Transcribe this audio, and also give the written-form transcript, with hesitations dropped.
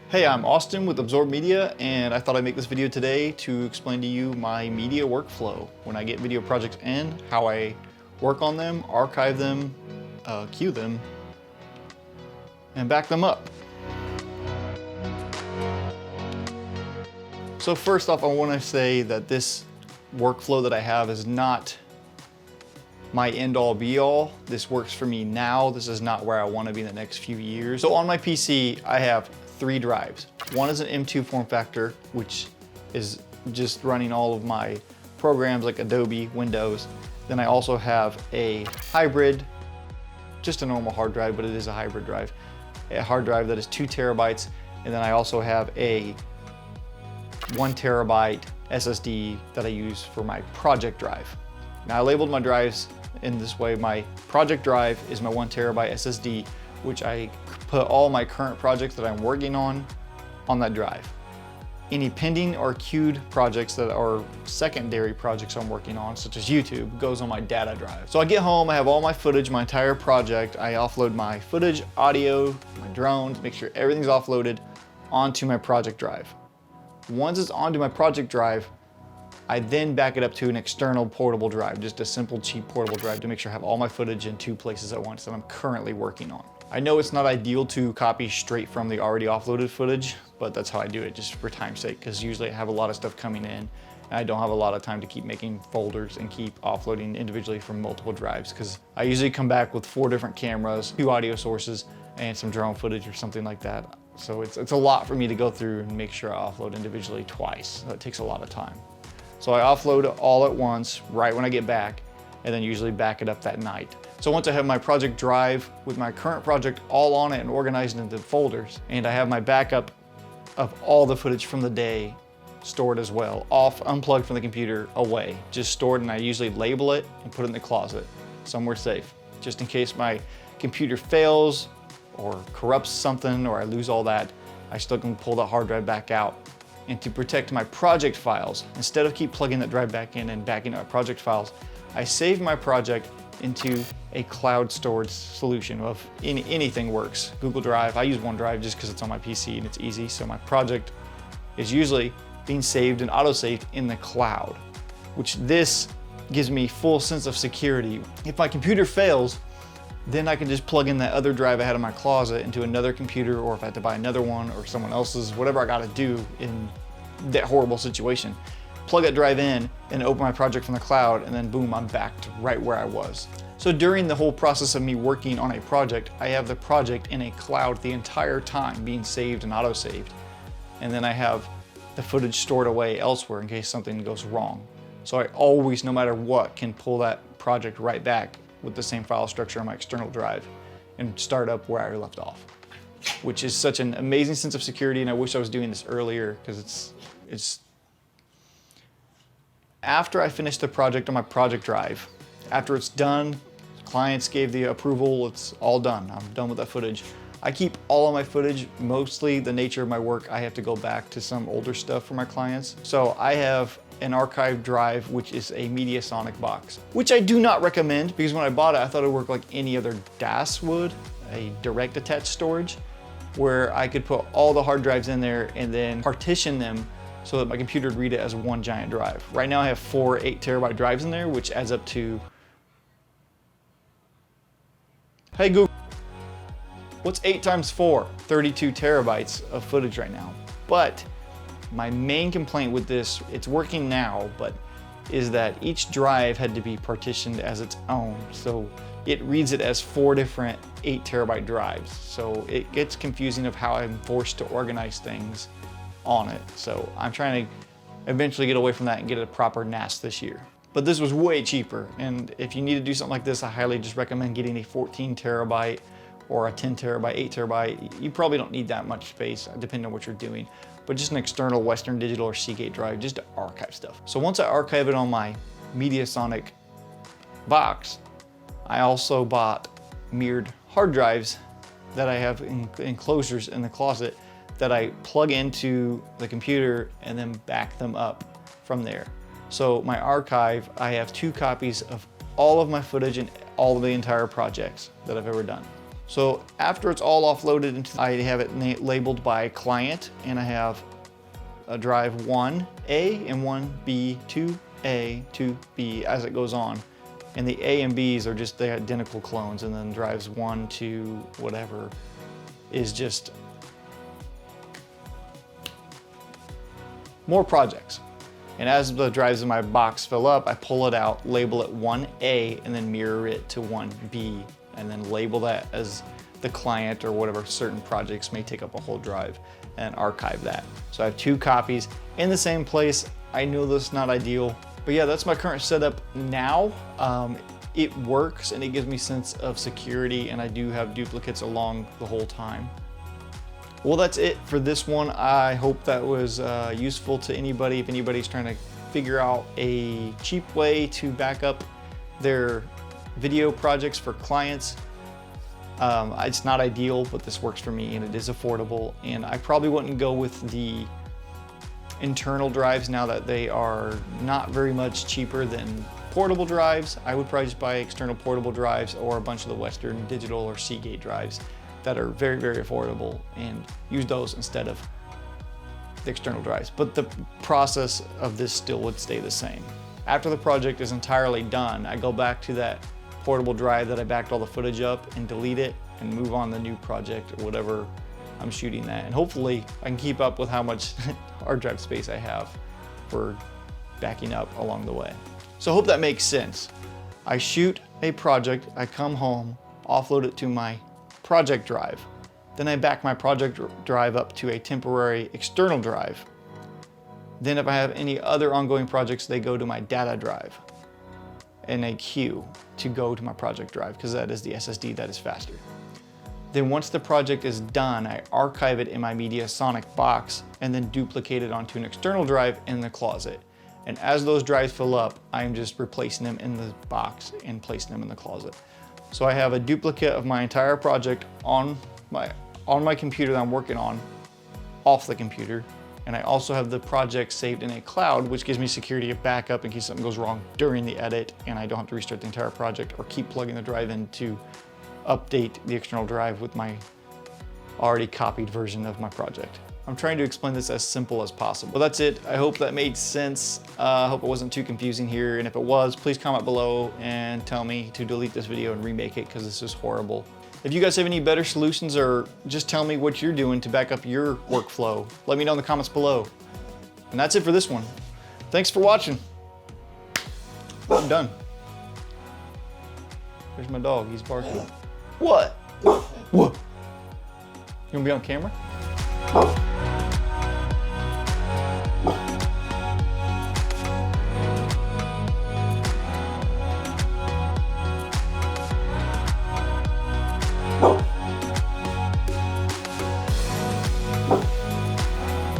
Hey, I'm Austin with Absorb Media, and I thought I'd make this video today to explain to you my media workflow. When I get video projects in, how I work on them, archive them, queue them, and back them up. So first off, I want to say that this workflow that I have is not my end-all be-all. This works for me now. This is not where I want to be in the next few years. So on my PC, I have 3 drives. One is an M2 form factor, which is just running all of my programs like Adobe, Windows. Then I also have a hybrid, just a normal hard drive, but it is a hybrid drive. A hard drive that is 2 terabytes. And then I also have a 1 terabyte SSD that I use for my project drive. Now I labeled my drives in this way. My project drive is my 1 terabyte SSD, which I put all my current projects that I'm working on that drive. Any pending or queued projects that are secondary projects I'm working on, such as YouTube, goes on my data drive. So I get home, I have all my footage, my entire project. I offload my footage, audio, my drones, make sure everything's offloaded onto my project drive. Once it's onto my project drive, I then back it up to an external portable drive, just a simple, cheap portable drive to make sure I have all my footage in 2 places at once that I'm currently working on. I know it's not ideal to copy straight from the already offloaded footage, but that's how I do it, just for time's sake, because usually I have a lot of stuff coming in and I don't have a lot of time to keep making folders and keep offloading individually from multiple drives, because I usually come back with 4 different cameras, 2 audio sources, and some drone footage or something like that. So it's a lot for me to go through and make sure I offload individually twice. So it takes a lot of time. So I offload it all at once, right when I get back, and then usually back it up that night. So once I have my project drive with my current project all on it and organized into folders, and I have my backup of all the footage from the day stored as well, unplugged from the computer, away, just stored, and I usually label it and put it in the closet, somewhere safe, just in case my computer fails or corrupts something or I lose all that, I still can pull the hard drive back out. And to protect my project files, instead of keep plugging that drive back in and backing up my project files, I save my project into a cloud storage solution of anything works. Google Drive, I use OneDrive just because it's on my PC and it's easy. So my project is usually being saved and auto-saved in the cloud, which this gives me full sense of security. If my computer fails, then I can just plug in that other drive I had in my closet into another computer, or if I had to buy another one or someone else's, whatever I gotta do in that horrible situation. Plug that drive in and open my project from the cloud, and then boom, I'm back to right where I was. So during the whole process of me working on a project, I have the project in a cloud the entire time being saved and auto-saved. And then I have the footage stored away elsewhere in case something goes wrong. So I always, no matter what, can pull that project right back with the same file structure on my external drive and start up where I left off, which is such an amazing sense of security. And I wish I was doing this earlier, because it's after I finish the project on my project drive, after it's done, clients gave the approval, it's all done, I'm done with that footage. I keep all of my footage. Mostly the nature of my work, I have to go back to some older stuff for my clients. So I have an archive drive, which is a Mediasonic box, which I do not recommend, because when I bought it, I thought it would work like any other DAS would, a direct attached storage, where I could put all the hard drives in there and then partition them so that my computer would read it as one giant drive. Right now I have 4 8 terabyte drives in there, which adds up to, hey Google, what's 8 times 4? 32 terabytes of footage right now. But my main complaint with this, it's working now, but is that each drive had to be partitioned as its own. So it reads it as 4 different 8 terabyte drives. So it gets confusing of how I'm forced to organize things on it. So I'm trying to eventually get away from that and get a proper NAS this year. But this was way cheaper. And if you need to do something like this, I highly just recommend getting a 14 terabyte or a 10 terabyte, 8 terabyte. You probably don't need that much space depending on what you're doing, but just an external Western Digital or Seagate drive just to archive stuff. So once I archive it on my Mediasonic box, I also bought mirrored hard drives that I have in enclosures in the closet that I plug into the computer and then back them up from there. So my archive, I have 2 copies of all of my footage and all of the entire projects that I've ever done. So after it's all offloaded, I have it labeled by client, and I have a drive 1A and 1B, 2A, 2B as it goes on. And the A and B's are just the identical clones, and then drives 1 to whatever is just more projects. And as the drives in my box fill up, I pull it out, label it 1A, and then mirror it to 1B, and then label that as the client or whatever certain projects may take up a whole drive, and archive that. So I have 2 copies in the same place. I know this is not ideal, but yeah, that's my current setup now. It works and it gives me sense of security, and I do have duplicates along the whole time. Well, that's it for this one. I hope that was useful to anybody. If anybody's trying to figure out a cheap way to back up their video projects for clients, it's not ideal, but this works for me and it is affordable. And I probably wouldn't go with the internal drives now that they are not very much cheaper than portable drives. I would probably just buy external portable drives or a bunch of the Western Digital or Seagate drives that are very, very affordable, and use those instead of the external drives. But the process of this still would stay the same. After the project is entirely done, I go back to that portable drive that I backed all the footage up and delete it and move on to the new project or whatever I'm shooting that. And hopefully I can keep up with how much hard drive space I have for backing up along the way. So I hope that makes sense. I shoot a project, I come home, offload it to my project drive. Then I back my project drive up to a temporary external drive. Then if I have any other ongoing projects, they go to my data drive in a queue to go to my project drive, because that is the SSD that is faster. Then once the project is done, I archive it in my Mediasonic box and then duplicate it onto an external drive in the closet. And as those drives fill up, I'm just replacing them in the box and placing them in the closet. So I have a duplicate of my entire project on my computer that I'm working on, off the computer. And I also have the project saved in a cloud, which gives me security of backup in case something goes wrong during the edit and I don't have to restart the entire project or keep plugging the drive in to update the external drive with my already copied version of my project. I'm trying to explain this as simple as possible. Well, that's it. I hope that made sense. I hope it wasn't too confusing here. And if it was, please comment below and tell me to delete this video and remake it, because this is horrible. If you guys have any better solutions, or just tell me what you're doing to back up your workflow, let me know in the comments below. And that's it for this one. Thanks for watching. I'm done. There's my dog, he's barking. What? What? You wanna be on camera?